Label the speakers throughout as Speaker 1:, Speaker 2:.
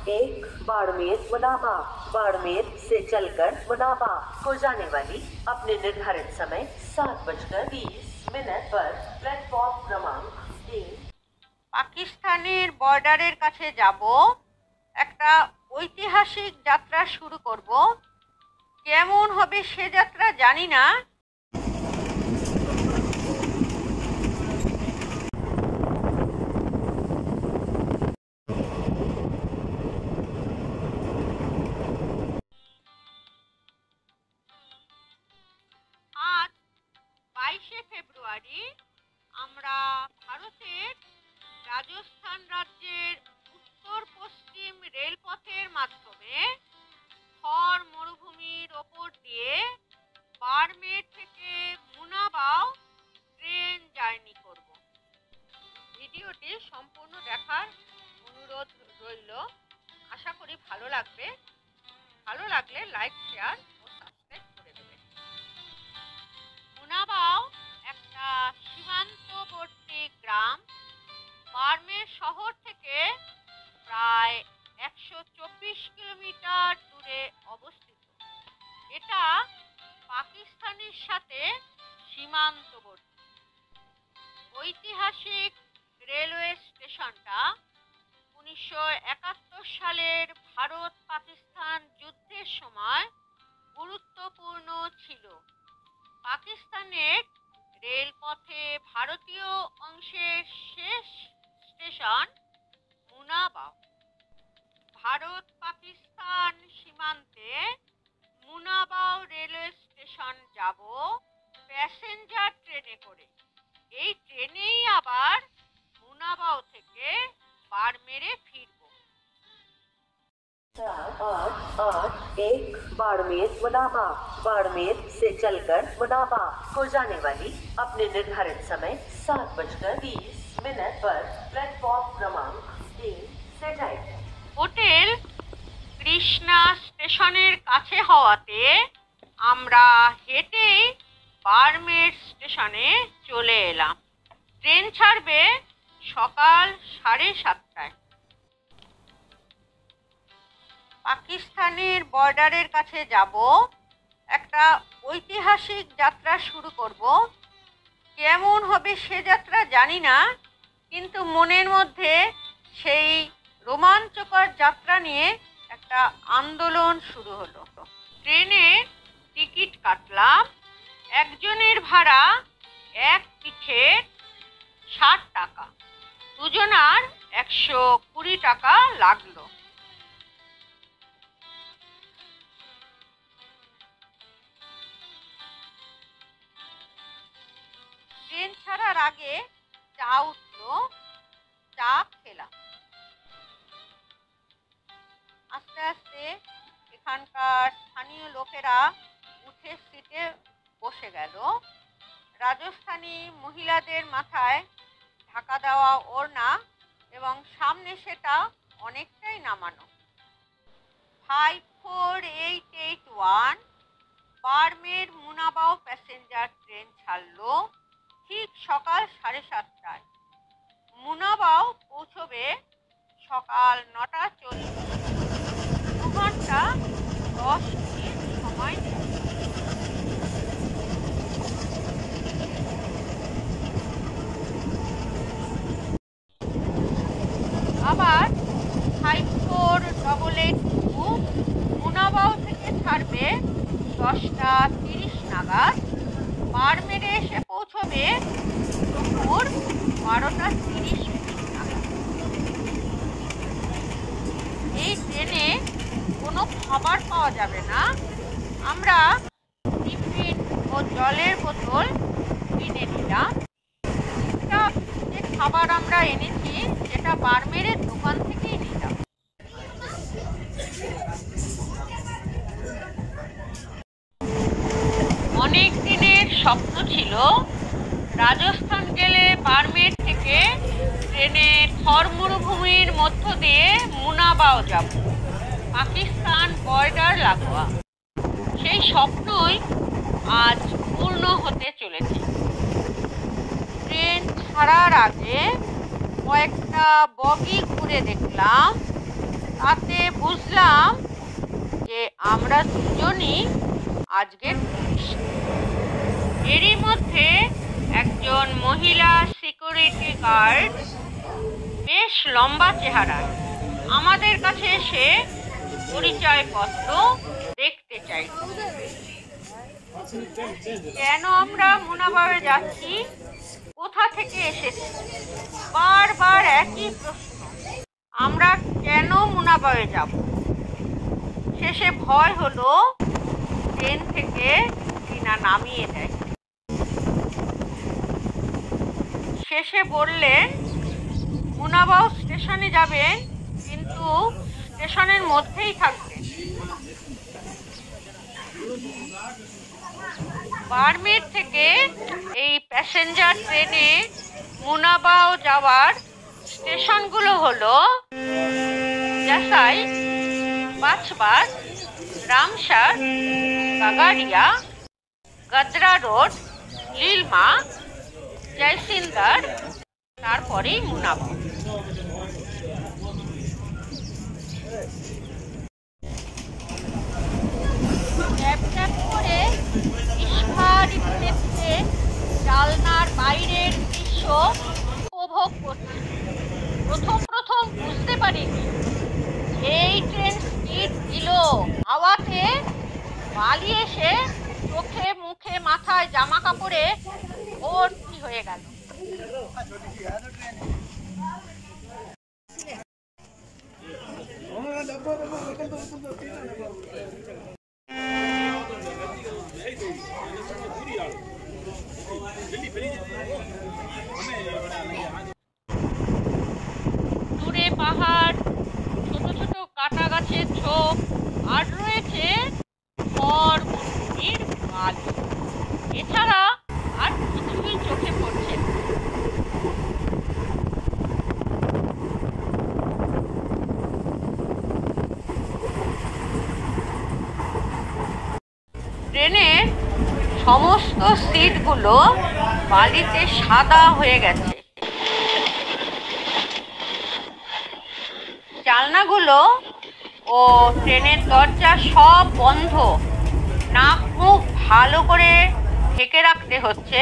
Speaker 1: एक बाड़मेर मुनाबा बाड़मेर से चलकर मुनाबा को जाने वाली अपने निर्धारित समय 7:20 पर प्लेटफॉर्म क्रमांक 3
Speaker 2: পাকিস্তানের বর্ডারের কাছে যাব, একটা ঐতিহাসিক যাত্রা শুরু করব। কেমন হবে সে যাত্রা জানি না। আজ 22শে ফেব্রুয়ারি আমরা ভারতের রাজস্থান রাজ্যের উত্তর পশ্চিম রেলপথের মাধ্যমে থর মরুভূমির ওপর দিয়ে বাড়মের থেকে মুনাবাও ট্রেন জার্নি করব। ভিডিওটি সম্পূর্ণ দেখার অনুরোধ রইল। আশা করি ভালো লাগবে। ভালো লাগলে লাইক, শেয়ার ও সাবস্ক্রাইব করে দেবেন। মুনাবাও একটা সীমান্তবর্তী গ্রাম। বাড়মের শহর থেকে প্রায় 124 কিলোমিটার দূরে অবস্থিত। এটা পাকিস্তানের সাথে সীমান্তবর্তী। ঐতিহাসিক রেলওয়ে স্টেশনটা 1971 সালের ভারত পাকিস্তান যুদ্ধের সময় গুরুত্বপূর্ণ ছিল। পাকিস্তানের রেলপথে ভারতীয় অংশের শেষ স্টেশন মুনাবাও। ভারত পাকিস্তান সীমান্তে মুনাবাও রেলওয়ে স্টেশন যাব প্যাসেঞ্জার ট্রেনে করে। এই ট্রেনেই আবার মুনাবাও থেকে বাড়মেরে ফিরব।
Speaker 1: 8 बाड़मेर मुनाबा बाड़मेर से चलकर मुनाबा को जाने वाली अपने निर्धारित समय 7:20 पर प्लेटफॉर्म क्रमांक 3 से जाएगी।
Speaker 2: হোটেল কৃষ্ণা স্টেশনের কাছে হওয়াতে আমরা হেঁটেই বাড়মের স্টেশনে চলে এলাম। ট্রেন ছাড়বে সকাল 7:30টায়। পাকিস্তানের বর্ডারের কাছে যাব, একটা ঐতিহাসিক যাত্রা শুরু করব। কেমন হবে সে যাত্রা জানি না, কিন্তু মনের মধ্যে সেই রোমাঞ্চকর যাত্রা নিয়ে একটা আন্দোলন শুরু হলো। ট্রেনের টিকিট কাটলাম। একজনের ভাড়া এক পিঠের 60 টাকা, দুজনার 120 টাকা লাগলো। ট্রেন ছাড়ার আগে চা উঠলো, চা খেলাম। আস্তে আস্তে এখানকার স্থানীয় লোকেরা উঠে সিটে বসে গেল। রাজস্থানী মহিলাদের মাথায় ঢাকা দেওয়া ওড়না এবং সামনে সেটা অনেকটাই নামানো। 54881 বাড়মের মুনাবাও প্যাসেঞ্জার ট্রেন ছাড়লো ঠিক সকাল 7:30টায়। মুনাবাও পৌঁছবে সকাল 9:40। 2 ঘন্টা 10 মিনিট সময় নেবে। আবার 5482 মুনাবাও থেকে ছাড়বে 10:30 নাগাদ। বাড়মেরে এসে পৌঁছবে দুপুর 12:30 নাগাদ। এই ট্রেনে কোনো খাবার পাওয়া যাবে না। আমরা টিফিন ও জলের বোতল কিনে নিলাম। যে খাবার আমরা এনেছি সেটা বাড়মেরের দোকান থেকেই নিলাম। অনেক দিনের স্বপ্ন ছিল রাজস্থান গেলে বাড়মের থেকে ট্রেনে থর মরুভূমির মধ্য দিয়ে মুনাবাও যাব, পাকিস্তান বর্ডার লাগোয়া। সেই স্বপ্নই আজ পূর্ণ হতে চলেছে। ট্রেন ছাড়ার আগে কয়েকটা বগি ঘুরে দেখলাম, তাতে বুঝলাম যে আমরা দুজনই আজকের টুরিস্ট। এরই মধ্যে একজন মহিলা সিকিউরিটি গার্ড, বেশ লম্বা চেহারার, আমাদের কাছে এসে পরিচয়পত্র দেখতে চাই। কেন আমরা মুনাবাওয়ে যাচ্ছি, কোথা থেকে এসেছি, বারবার একই প্রশ্ন। আমরা কেন মুনাবাওয়ে যাব? শেষে ভয় হলো ট্রেন থেকে কিনা নামিয়ে দেয়। শেষে বললেন মুনাবাও স্টেশনে যাবেন, কিন্তু স্টেশনের মধ্যেই থাকবেন। বারমের থেকে এই প্যাসেঞ্জার ট্রেনে মুনাবাও যাওয়ার স্টেশনগুলো হলো জাসাই, পাঁচবাস, রামসার, গাগারিয়া, গদ্রা রোড, লিলমা, জয়সিন্দার, তারপরেই মুনাবাও। করে জানলার বাইরের দৃশ্য উপভোগ করছি। প্রথম বুঝতে পারিনি এই ট্রেন স্পিড দিল, হাওয়াতে বালি এসে চোখে মুখে মাথায় জামা কাপড়ে ভর্তি হয়ে গেল। দূরে পাহাড়, ছোট ছোট কাটা গাছের ঝোপ, আর রয়েছে মরুভূমির বালি। এছাড়া আর কিছুই চোখে পড়ছে না। ট্রেনের সমস্ত সিটগুলো বালিতে সাদা হয়ে গেছে। জানলাগুলো ও ট্রেনের দরজা সব বন্ধ। নাক মুখ ভালো করে ঢেকে রাখতে হচ্ছে,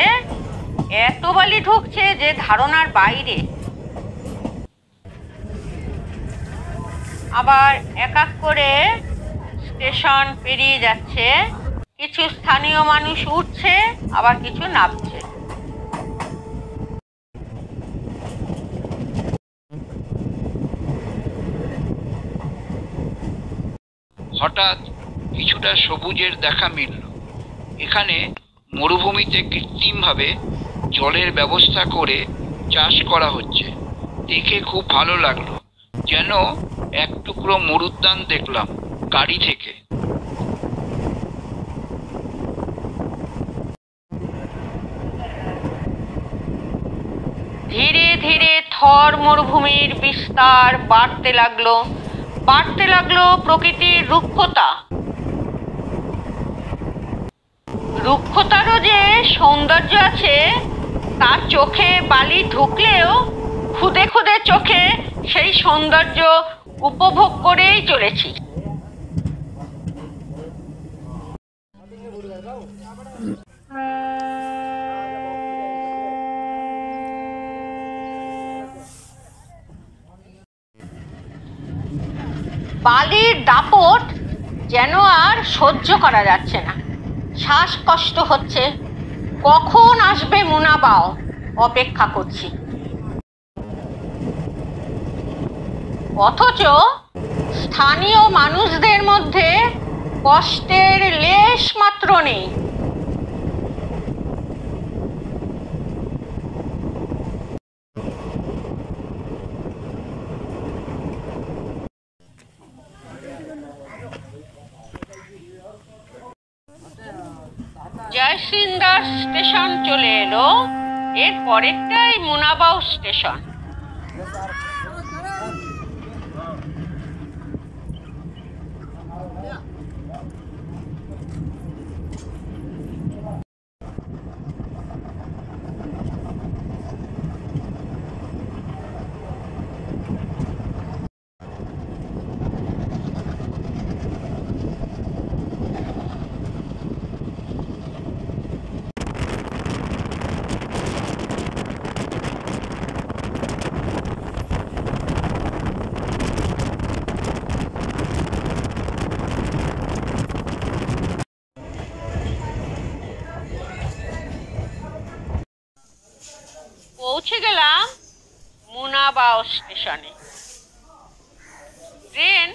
Speaker 2: এত বালি ঢুকছে যে ধারণার বাইরে। আবার এক এক করে স্টেশন পেরিয়ে যাচ্ছে, কিছু স্থানীয় মানুষ উঠছে, আবার কিছু নামছে।
Speaker 3: হঠাৎ কিছুটা সবুজের দেখা মিলল। এখানে মরুভূমিতে কৃত্রিমভাবে জলের ব্যবস্থা করে চাষ করা হচ্ছে। দেখে খুব ভালো লাগলো, যেন এক টুকরো মরুদ্যান দেখলাম গাড়ি থেকে।
Speaker 2: ধীরে ধীরে থর মরুভূমির বিস্তার বাড়তে লাগলো প্রকৃতির রুক্ষতা। রুক্ষতারও যে সৌন্দর্য আছে তা চোখে বালি ঢুকলেও খুদে খুদে চোখে সেই সৌন্দর্য উপভোগ করেই চলেছি। বালির দাপট যেন আর সহ্য করা যাচ্ছে না, শ্বাসকষ্ট হচ্ছে। কখন আসবে মুনাবাও, অপেক্ষা করছি। অথচ স্থানীয় মানুষদের মধ্যে কষ্টের লেশ মাত্র নেই। জয়সিন্দার স্টেশন চলে এলো, এর পরেরটাই মুনাবাও স্টেশন। পৌঁছে গেলাম মুনাবাও স্টেশনে। ট্রেন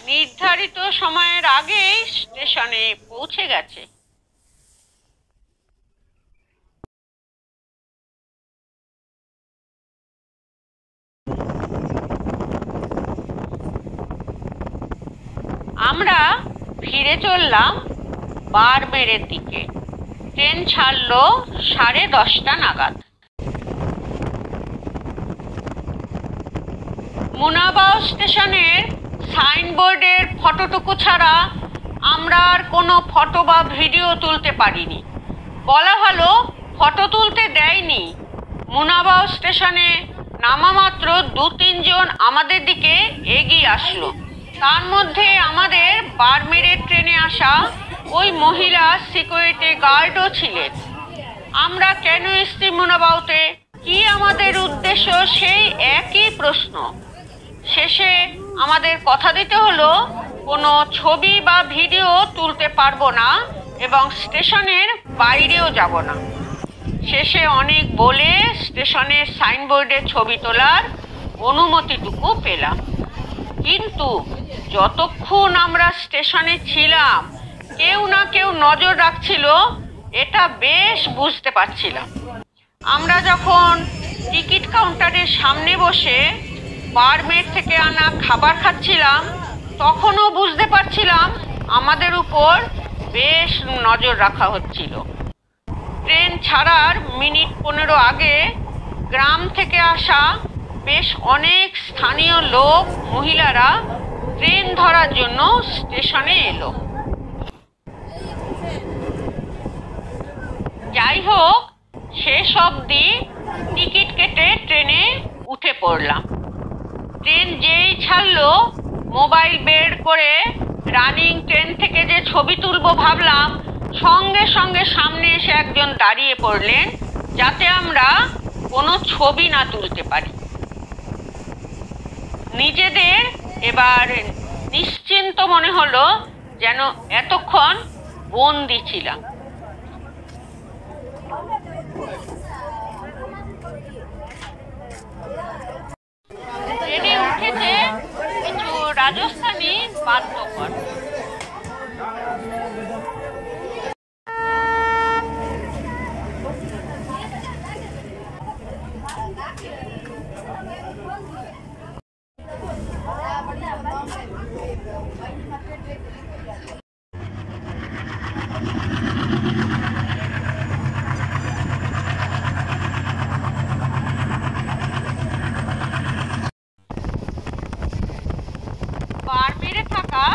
Speaker 2: নির্ধারিত সময়ের আগেই স্টেশনে পৌঁছে গেছে। আমরা ফিরে চললাম বাড়মেরের দিকে। ট্রেন ছাড়লো 10:30 নাগাদ। মুনাবাও স্টেশনের সাইনবোর্ডের ফটোটুকু ছাড়া আমরা আর কোনো ফটো বা ভিডিও তুলতে পারিনি। বলা ভালো, ফটো তুলতে দেয়নি। মুনাবাও স্টেশনে নামা মাত্র 2-3 জন আমাদের দিকে এগিয়ে আসলো। তার মধ্যে আমাদের বাড়মেরের ট্রেনে আসা ওই মহিলা সিকিউরিটি গার্ডও ছিলেন। আমরা কেন এসছি মুনাবাওতে, কি আমাদের উদ্দেশ্য, সেই একই প্রশ্ন। শেষে আমাদের কথা দিতে হলো কোনো ছবি বা ভিডিও তুলতে পারবো না এবং স্টেশনের বাইরেও যাব না। শেষে অনেক বলে স্টেশনের সাইনবোর্ডে ছবি তোলার অনুমতিটুকু পেলাম। কিন্তু যতক্ষণ আমরা স্টেশনে ছিলাম কেউ না কেউ নজর রাখছিল, এটা বেশ বুঝতে পারছিলাম। আমরা যখন টিকিট কাউন্টারের সামনে বসে বাড়মের থেকে আনা খাবার খাচ্ছিলাম তখনও বুঝতে পারছিলাম আমাদের উপর বেশ নজর রাখা হচ্ছিল। ট্রেন ছাড়ার মিনিট 15 আগে গ্রাম থেকে আসা বেশ অনেক স্থানীয় লোক, মহিলারা ট্রেন ধরার জন্য স্টেশনে এলো। যাই হোক, শেষ অবধি টিকিট কেটে ট্রেনে উঠে পড়লাম। ট্রেন যেই ছাড়লো মোবাইল বের করে রানিং ট্রেন থেকে যে ছবি তুলবো ভাবলাম, সঙ্গে সঙ্গে সামনে এসে একজন দাঁড়িয়ে পড়লেন যাতে আমরা কোনো ছবি না তুলতে পারি। নিজেদের এবার নিশ্চিন্ত মনে হলো, যেন এতক্ষণ বন্দি ছিলাম। ট্রেনে উঠেছে কিছু রাজস্থানী বাদ্যকর। বাড়মেরে থাকা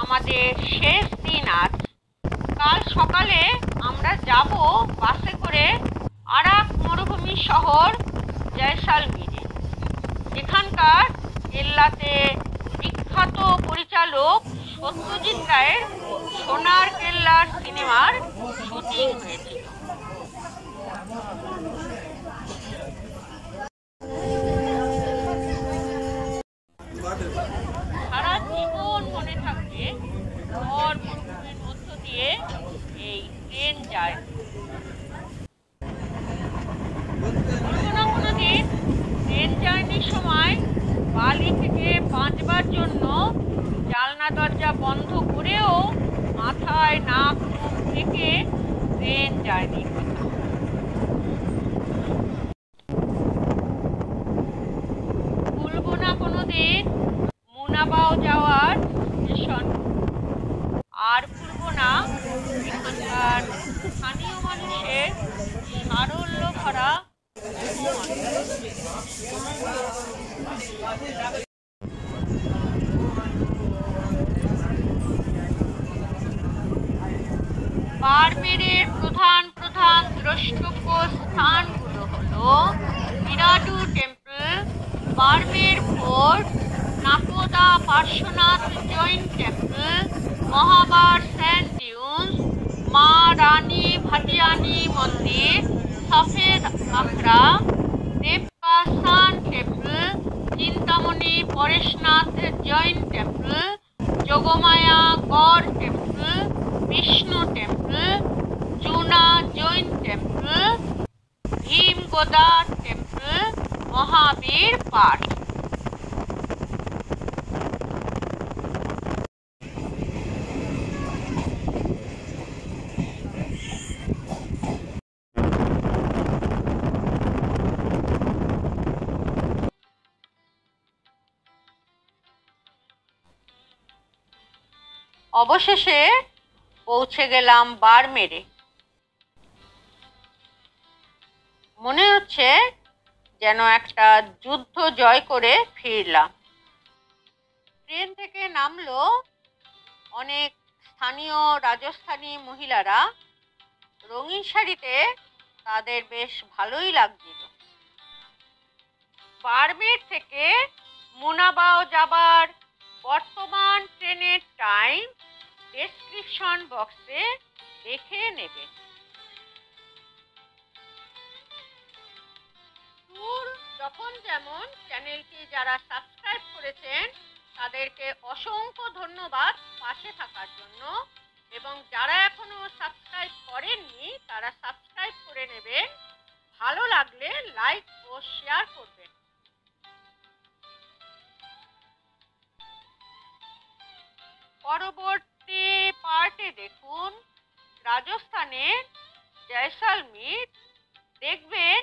Speaker 2: আমাদের শেষ দিন আজ। কাল সকালে আমরা যাব বাসে করে আরাক মরুভূমি শহর জয়সালমীরে। এখানকার কেল্লাতে বিখ্যাত পরিচালক সত্যজিৎ রায়ের সোনার কেল্লার সিনেমার শুটিং হয়েছিল। সারা জীবন মনে থাকবে ঝড় মরুভূমির মধ্য দিয়ে এই ট্রেন যায়। কোনো কোনো দিন ট্রেন জার্নির সময় বালি থেকে বাঁচবার জন্য জানলা দরজা বন্ধ করেও মাথায় নাক মুখ ঢেকে ট্রেন জার্নি কথা। ভুলবো না কোনোদিন মুনাবাও যাওয়ার স্টেশন, আর ভুলবো না এখানকার স্থানীয় মানুষের সারল্য ভরা। বাড়মেরের প্রধান প্রধান দ্রষ্টব্য স্থানগুলো হলো বিরাটু temple, Barmer fort, Nakoda Parshvanath Jain temple, Mahabar sand dunes, Maa Rani Bhatiyani মন্দির, Safed Akhara, Devka sun temple, Chintamani Pareshnath Jain temple, Jogmaya Garh temple, Vishnu temple, Juna Jain temple, Bhimgoda নদীর পাড়। অবশেষে পৌঁছে গেলাম বাড়মেরে। মনে হচ্ছে যেন একটা যুদ্ধ জয় করে ফিরলাম। ট্রেন থেকে নামলো অনেক স্থানীয় রাজস্থানী মহিলারা। রঙিন শাড়িতে তাদের বেশ ভালোই লাগছিল। বাড়মের থেকে মুনাবাও যাবার বর্তমান ট্রেনের টাইম ডেসক্রিপশন বক্সে দেখে নেবেন। ট্যুর যখন যেমন চ্যানেলটি যারা সাবস্ক্রাইব করেছেন তাদেরকে অসংখ্য ধন্যবাদ পাশে থাকার জন্য, এবং যারা এখনো সাবস্ক্রাইব করেননি তারা সাবস্ক্রাইব করে নেবেন। ভালো লাগলে লাইক ও শেয়ার করবেন। পরবর্তী পার্টে দেখুন রাজস্থানের জয়সালমীর। দেখবেন